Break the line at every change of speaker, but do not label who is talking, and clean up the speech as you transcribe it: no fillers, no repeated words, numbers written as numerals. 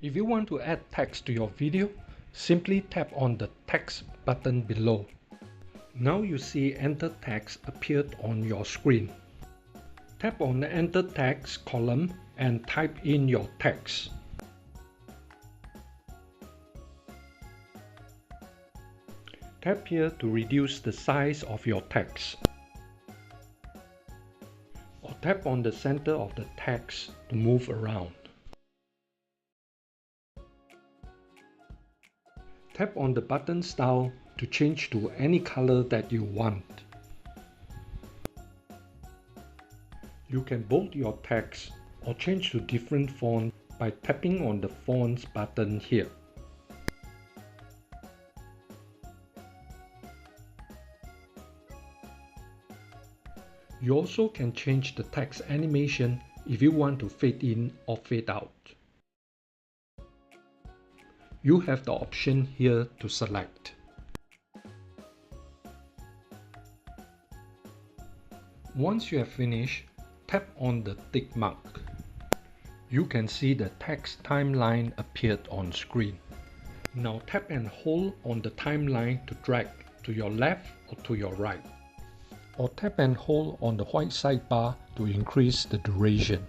If you want to add text to your video, simply tap on the text button below. Now you see Enter Text appeared on your screen. Tap on the Enter Text column and type in your text. Tap here to reduce the size of your text. Or tap on the center of the text to move around. Tap on the button style to change to any color that you want. You can bold your text or change to different font by tapping on the Fonts button here. You also can change the text animation if you want to fade in or fade out. You have the option here to select. Once you have finished, tap on the tick mark. You can see the text timeline appeared on screen. Now tap and hold on the timeline to drag to your left or to your right. Or tap and hold on the white sidebar to increase the duration.